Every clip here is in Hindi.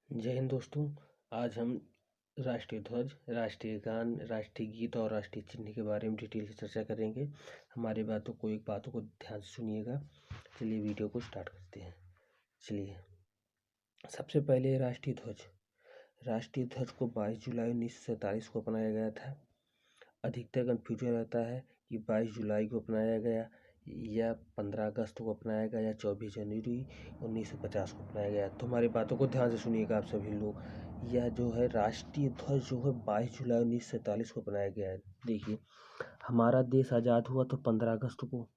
जय हिंद दोस्तों। आज हम राष्ट्रीय ध्वज, राष्ट्रीय गान, राष्ट्रीय गीत और राष्ट्रीय चिन्ह के बारे में डिटेल से चर्चा करेंगे। हमारी बातों को ध्यान से सुनिएगा। चलिए वीडियो को स्टार्ट करते हैं। चलिए सबसे पहले राष्ट्रीय ध्वज। राष्ट्रीय ध्वज को 22 जुलाई 1947 को अपनाया गया था। अधिकतर कन्फ्यूजन रहता है कि 22 जुलाई को अपनाया गया या 15 अगस्त को अपनाया गया या 24 जनवरी 1950 को अपनाया गया। तो हमारी बातों को ध्यान से सुनिएगा आप सभी लोग। यह जो है राष्ट्रीय ध्वज जो है 22 जुलाई 1947 को अपनाया गया है। देखिए हमारा देश आज़ाद हुआ तो 15 अगस्त को,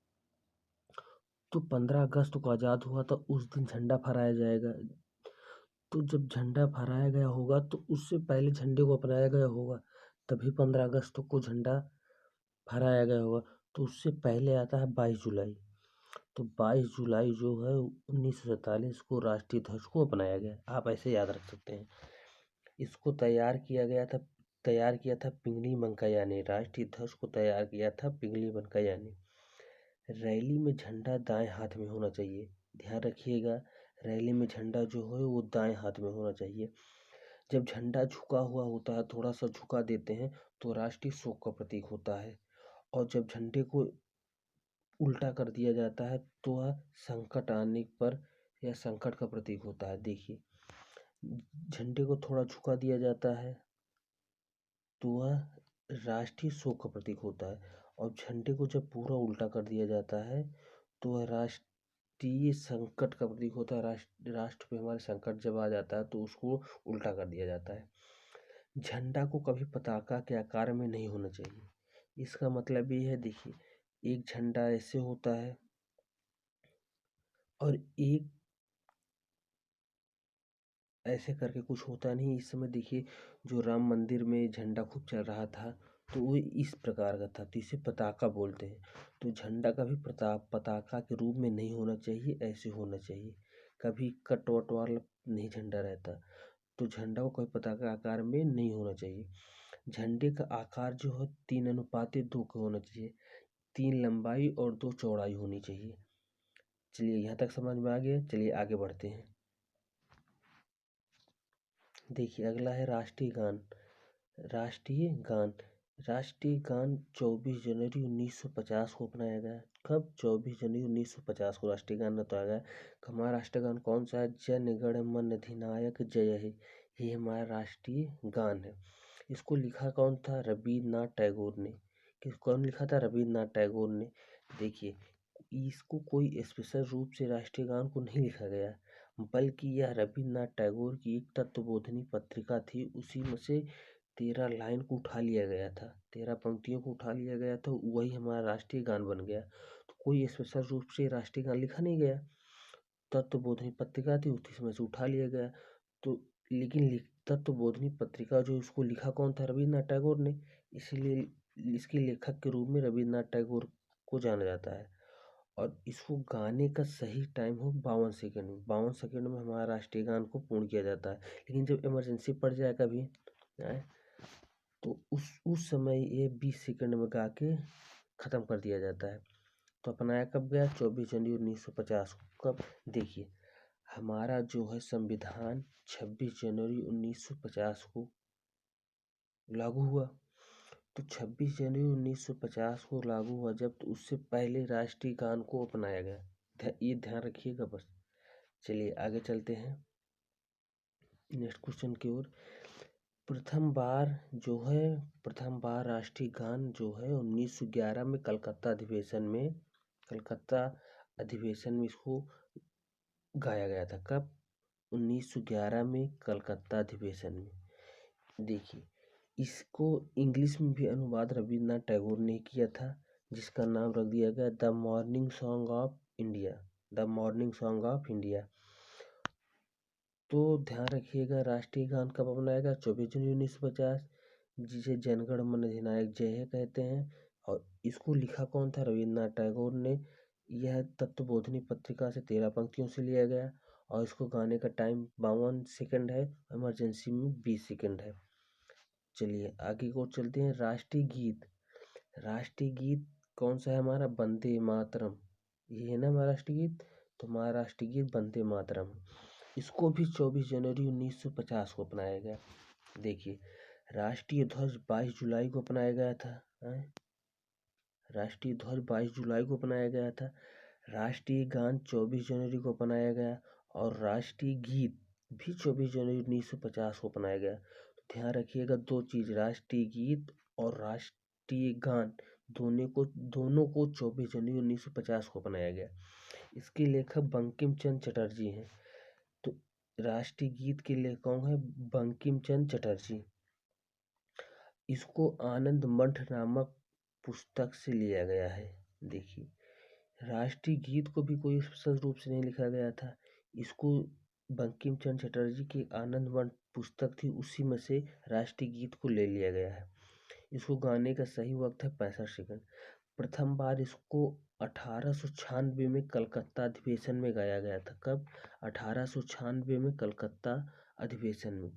तो 15 अगस्त को आज़ाद हुआ तो उस दिन झंडा फहराया जाएगा। तो जब झंडा फहराया गया होगा तो उससे पहले झंडे को अपनाया गया होगा, तभी 15 अगस्त को झंडा फहराया गया होगा। तो उससे पहले आता है 22 जुलाई। तो 22 जुलाई जो है 1947 को राष्ट्रीय ध्वज को अपनाया गया। आप ऐसे याद रख सकते हैं। इसको तैयार किया था पिंगली वेंकैया ने। राष्ट्रीय ध्वज को तैयार किया था पिंगली वेंकैया ने। रैली में झंडा दाएं हाथ में होना चाहिए। ध्यान रखिएगा, रैली में झंडा जो है वो दाएं हाथ में होना चाहिए। जब झंडा झुका हुआ होता है, थोड़ा सा झुका देते हैं तो राष्ट्रीय शोक का प्रतीक होता है। और जब झंडे को उल्टा कर दिया जाता है तो वह संकट आने पर यह संकट का प्रतीक होता है। देखिए झंडे को थोड़ा झुका दिया जाता है तो वह राष्ट्रीय शोक का प्रतीक होता है, और झंडे को जब पूरा उल्टा कर दिया जाता है तो वह राष्ट्रीय संकट का प्रतीक होता है। राष्ट्र पे हमारे संकट जब आ जाता है तो उसको उल्टा कर दिया जाता है। झंडा को कभी पताका के आकार में नहीं होना चाहिए। इसका मतलब ये है, देखिए एक झंडा ऐसे होता है और एक ऐसे करके कुछ होता नहीं। इस समय देखिए जो राम मंदिर में झंडा खूब चल रहा था तो वो इस प्रकार का था, तो इसे पताका बोलते हैं। तो झंडा कभी पताका के रूप में नहीं होना चाहिए, ऐसे होना चाहिए। कभी कट वट वाला नहीं झंडा रहता, तो झंडा को कभी पताका आकार में नहीं होना चाहिए। झंडे का आकार जो है 3:2 का होना चाहिए। 3 लंबाई और 2 चौड़ाई होनी चाहिए। चलिए यहाँ तक समझ में आ गया। चलिए आगे बढ़ते हैं। देखिए अगला है राष्ट्रीय गान। राष्ट्रीय गान। राष्ट्रीय गान 24 जनवरी 1950 को अपनाया गया। कब? 24 जनवरी 1950 को राष्ट्रीय गान बताया गया। हमारा राष्ट्रीय गान कौन सा है? जन गण मन अधिनायक जय हे, ये हमारा राष्ट्रीय गान है। इसको लिखा कौन था? रविन्द्रनाथ टैगोर ने। कौन लिखा था? रविन्द्रनाथ टैगोर ने। देखिए इसको कोई स्पेशल रूप से राष्ट्रीय गान को नहीं लिखा गया, बल्कि यह रविन्द्रनाथ टैगोर की एक तत्वबोधिनी पत्रिका थी, उसी में से 13 लाइन को उठा लिया गया था, 13 पंक्तियों को उठा लिया गया था, वही हमारा राष्ट्रीय गान बन गया। तो कोई स्पेशल रूप से राष्ट्रीय गान लिखा नहीं गया, तत्वबोधिनी पत्रिका थी उसी में से उठा लिया गया। तो लेकिन तत्वबोधिनी पत्रिका जो उसको लिखा कौन था? रविन्द्रनाथ टैगोर ने। इसलिए इसके लेखक के रूप में रविन्द्रनाथ टैगोर को जाना जाता है। और इसको गाने का सही टाइम हो 52 सेकंड में। 52 सेकंड में हमारा राष्ट्रीय गान को पूर्ण किया जाता है। लेकिन जब इमरजेंसी पड़ जाए कभी तो उस समय ये 20 सेकंड में गा के ख़त्म कर दिया जाता है। तो अपनाया कब गया? 24 जनवरी 1950 को। कब? देखिए हमारा जो है संविधान 26 जनवरी 1950 को लागू हुआ। तो 26 जनवरी 1950 को लागू हुआ जब, तो उससे पहले राष्ट्रीय गान को अपनाया गया। ये ध्यान रखिएगा बस। चलिए आगे चलते हैं नेक्स्ट क्वेश्चन की ओर। प्रथम बार राष्ट्रीय गान जो है 1911 में कलकत्ता अधिवेशन में इसको गाया गया था। कब? 1911 में कलकत्ता अधिवेशन में। देखिए इसको इंग्लिश में भी अनुवाद रविन्द्रनाथ टैगोर ने किया था, जिसका नाम रख दिया गया the morning song of India. The morning song of India. तो ध्यान रखिएगा राष्ट्रीय गान कब अपनाया गया? 24 जनवरी 1950, जिसे जनगण मन अधिनायक जय हे कहते हैं। और इसको लिखा कौन था? रविन्द्रनाथ टैगोर ने। यह तत्वबोधिनी पत्रिका से 13 पंक्तियों से लिया गया, और इसको गाने का टाइम 52 सेकंड है, इमरजेंसी में 20 सेकंड है। चलिए आगे को चलते हैं। राष्ट्रीय गीत। राष्ट्रीय गीत कौन सा है हमारा? वंदे मातरम। ये है ना हमारा राष्ट्रीय गीत। तो हमारा राष्ट्रीय गीत वंदे मातरम। इसको भी 24 जनवरी 1950 को अपनाया गया। देखिए, राष्ट्रीय ध्वज 22 जुलाई को अपनाया गया था। राष्ट्रीय ध्वज 22 जुलाई को अपनाया गया था। राष्ट्रीय गान 24 जनवरी को अपनाया गया और राष्ट्रीय गीत भी 24 जनवरी 1950 को अपनाया गया। तो ध्यान रखिएगा दो चीज, राष्ट्रीय गीत और राष्ट्रीय गान दोनों को 24 जनवरी 1950 को अपनाया गया। इसके लेखक बंकिम चंद्र चटर्जी हैं। तो राष्ट्रीय गीत के लेखक हैं बंकिम चंद्र चटर्जी। इसको आनंद मठ नामक पुस्तक से लिया गया है। देखिए, राष्ट्रीय गीत को भी कोई स्पष्ट रूप से नहीं लिखा गया था। इसको बंकिम चंद्र चटर्जी की आनंद मठ पुस्तक थी, उसी में से राष्ट्रीय गीत को ले लिया गया है। इसको गाने का सही वक्त है 65 सेकंड। प्रथम बार इसको 1896 में कलकत्ता अधिवेशन में गाया गया था। कब? 1896 में कलकत्ता अधिवेशन में।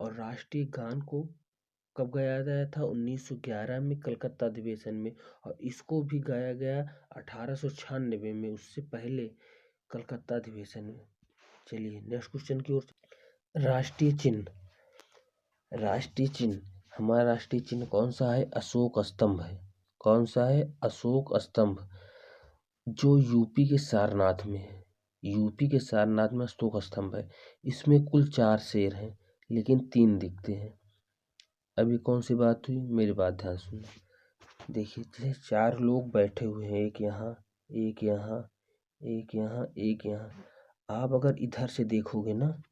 और राष्ट्रीय गान को कब गाया गया था? 1911 में कलकत्ता अधिवेशन में। और इसको भी गाया गया 1896 में, उससे पहले कलकत्ता अधिवेशन में। चलिए नेक्स्ट क्वेश्चन की ओर। राष्ट्रीय चिन्ह। राष्ट्रीय चिन्ह, हमारा राष्ट्रीय चिन्ह कौन सा है? अशोक स्तंभ है। कौन सा है? अशोक स्तंभ, जो यूपी के सारनाथ में है। यूपी के सारनाथ में अशोक स्तंभ है। इसमें कुल 4 शेर हैं, लेकिन 3 दिखते हैं। अभी कौन सी बात हुई? मेरी बात ध्यान सुनो। देखिए, जैसे 4 लोग बैठे हुए हैं, एक यहाँ, एक यहाँ, एक यहाँ, एक यहाँ। आप अगर इधर से देखोगे ना,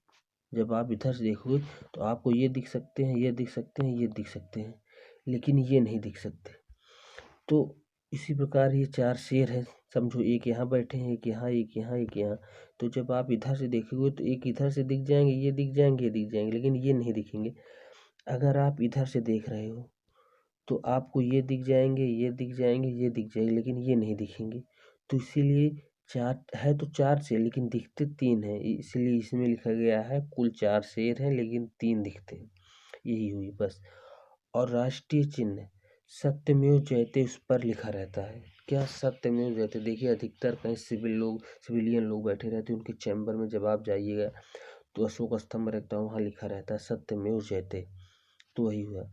जब आप इधर से देखोगे तो आपको ये दिख सकते हैं, ये दिख सकते हैं, ये दिख सकते हैं, लेकिन ये नहीं दिख सकते। तो इसी प्रकार ये 4 शेर हैं। समझो एक यहाँ बैठे हैं, एक यहाँ, एक यहाँ, एक यहाँ। तो जब आप इधर से देखोगे तो एक इधर से दिख जाएंगे, ये दिख जाएंगे, ये दिख जाएंगे, लेकिन ये नहीं दिखेंगे। अगर आप इधर से देख रहे हो तो आपको ये दिख जाएंगे, ये दिख जाएंगे, ये दिख जाएंगे, लेकिन ये नहीं दिखेंगे। तो इसीलिए 4 है, तो 4 शेर, लेकिन दिखते 3 हैं। इसलिए इसमें लिखा गया है कुल 4 शेर हैं, लेकिन 3 दिखते हैं। यही हुई बस। और राष्ट्रीय चिन्ह सत्यमेव जयते उस पर लिखा रहता है। क्या? सत्यमेव जयते। देखिए, अधिकतर कहीं सिविलियन लोग बैठे रहते हैं, उनके चैम्बर में जब आप जाइएगा तो अशोक स्तंभ रहता है, वहाँ लिखा रहता है सत्यमेव जयते। तो वही हुआ।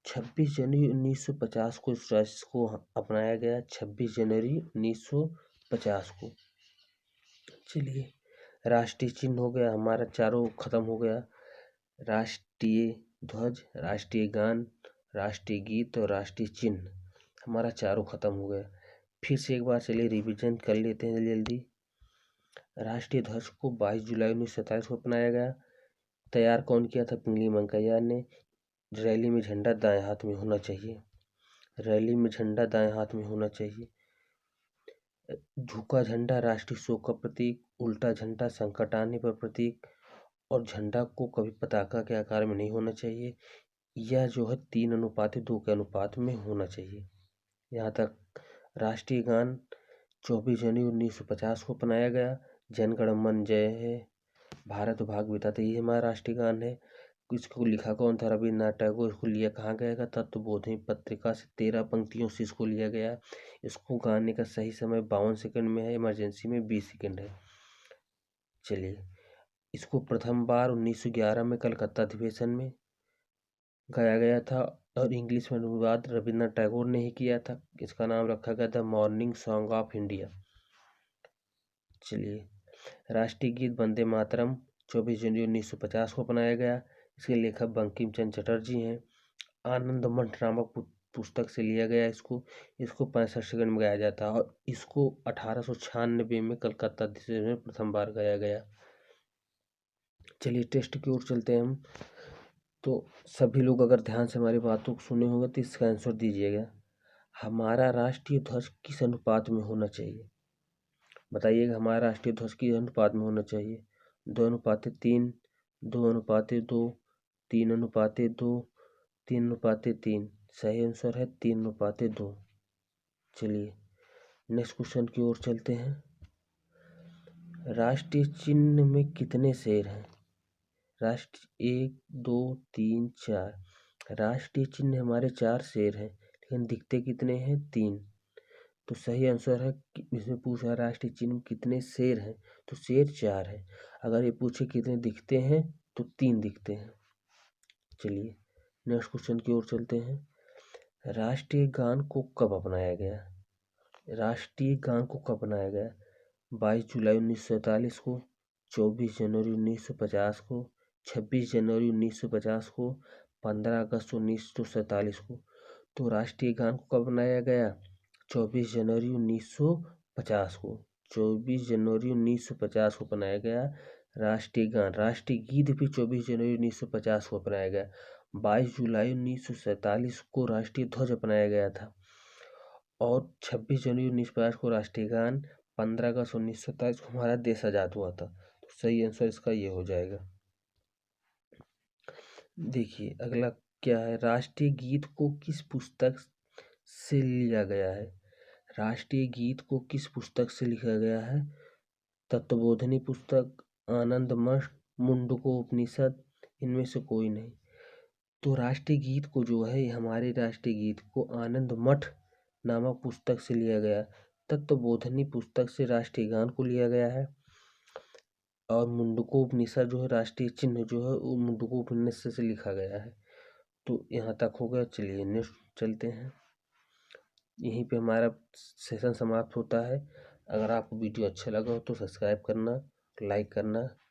26 जनवरी 1950 को इस राष्ट्र को अपनाया गया। 26 जनवरी 1950 को। चलिए, राष्ट्रीय चिन्ह हो गया हमारा, चारों खत्म हो गया। राष्ट्रीय ध्वज, राष्ट्रीय गान, राष्ट्रीय गीत और राष्ट्रीय चिन्ह हमारा चारों खत्म हो गया। फिर से एक बार चलिए रिवीजन कर लेते हैं जल्दी जल्दी। राष्ट्रीय ध्वज को 22 जुलाई 1927 को अपनाया गया। तैयार कौन किया था? पिंगली वेंकैया ने। रैली में झंडा दाएं हाथ में होना चाहिए। रैली में झंडा दाएं हाथ में होना चाहिए। झुका झंडा राष्ट्रीय शोक का प्रतीक, उल्टा झंडा संकट आने पर प्रतीक, और झंडा को कभी पताका के आकार में नहीं होना चाहिए। यह जो है 3:2 के अनुपात में होना चाहिए। यहाँ तक। राष्ट्रीय गान 24 जनवरी 1950 को अपनाया गया। जन गण मन जय है, भारत भाग विधाता, ये हमारा राष्ट्रीय गान है। इसको लिखा कौन था? रविन्द्रनाथ टैगोर। इसको लिया कहाँ गया था? तत्वबोधिनी पत्रिका से 13 पंक्तियों से इसको लिया गया। इसको गाने का सही समय 52 सेकंड में है, इमरजेंसी में 20 सेकंड है। चलिए, इसको प्रथम बार 1911 में कलकत्ता अधिवेशन में गाया गया था और इंग्लिश में अनुवाद रविन्द्रनाथ टैगोर ने ही किया था। इसका नाम रखा गया था मॉर्निंग सॉन्ग ऑफ इंडिया। चलिए, राष्ट्रीय गीत वंदे मातरम 24 जनवरी 1950 को अपनाया गया। इसके लेखक बंकिम चंद्र चटर्जी हैं। आनंद मठ नामक पुस्तक से लिया गया। इसको 65 सेकंड में गाया जाता है और इसको 1896 में कलकत्ता अधिवेशन में प्रथम बार गाया गया। चलिए टेस्ट की ओर चलते हैं हम। तो सभी लोग अगर ध्यान से हमारी बातों को सुने होंगे तो इसका आंसर दीजिएगा। हमारा राष्ट्रीय ध्वज किस अनुपात में होना चाहिए? बताइएगा, हमारा राष्ट्रीय ध्वज किस अनुपात में होना चाहिए? 2:3, 2:2, 3:2, 3:3। सही आंसर है 3:2। चलिए नेक्स्ट क्वेश्चन की ओर चलते हैं। राष्ट्रीय चिन्ह में कितने शेर हैं? राष्ट्रीय 1, 2, 3, 4। राष्ट्रीय चिन्ह हमारे 4 शेर हैं, लेकिन दिखते कितने हैं? 3। तो सही आंसर है कि इसमें पूछा राष्ट्रीय चिन्ह कितने शेर हैं, तो शेर 4 है। अगर ये पूछे कितने दिखते हैं तो 3 दिखते हैं। चलिए नेक्स्ट क्वेश्चन की ओर चलते हैं। राष्ट्रीय गान को कब अपनाया गया? राष्ट्रीय गान को कब अपनाया गया? 22 जुलाई 1947 को, 24 जनवरी 1950 को, 26 जनवरी 1950 को, 15 अगस्त 1947 को। तो राष्ट्रीय गान को कब बनाया गया? 24 जनवरी 1950 को। 24 जनवरी 1950 को बनाया गया राष्ट्रीय गान। राष्ट्रीय गीत भी 24 जनवरी 1950 को अपनाया गया। 22 जुलाई 1947 को राष्ट्रीय ध्वज अपनाया गया था और 26 जनवरी 1950 को राष्ट्रीय गान, 15 अगस्त 1947 को हमारा देश आज़ाद हुआ था। तो सही आंसर इसका ये हो जाएगा। देखिए अगला क्या है, राष्ट्रीय गीत को किस पुस्तक से लिया गया है? राष्ट्रीय गीत को किस पुस्तक से लिखा गया है? तत्वबोधिनी पुस्तक, आनंद मठ, मुंडकोपनिषद, इनमें से कोई नहीं। तो राष्ट्रीय गीत को जो है हमारे राष्ट्रीय गीत को आनंद मठ नामक पुस्तक से लिया गया। तत्वबोधिनी पुस्तक से राष्ट्रीय गान को लिया गया है और मुंडकोपनिषद जो है राष्ट्रीय चिन्ह जो है वो मुंडकोपनिषद से लिखा गया है। तो यहाँ तक हो गया। चलिए नेक्स्ट चलते हैं। यहीं पे हमारा सेशन समाप्त होता है। अगर आपको वीडियो अच्छा लगा हो तो सब्सक्राइब करना, लाइक करना।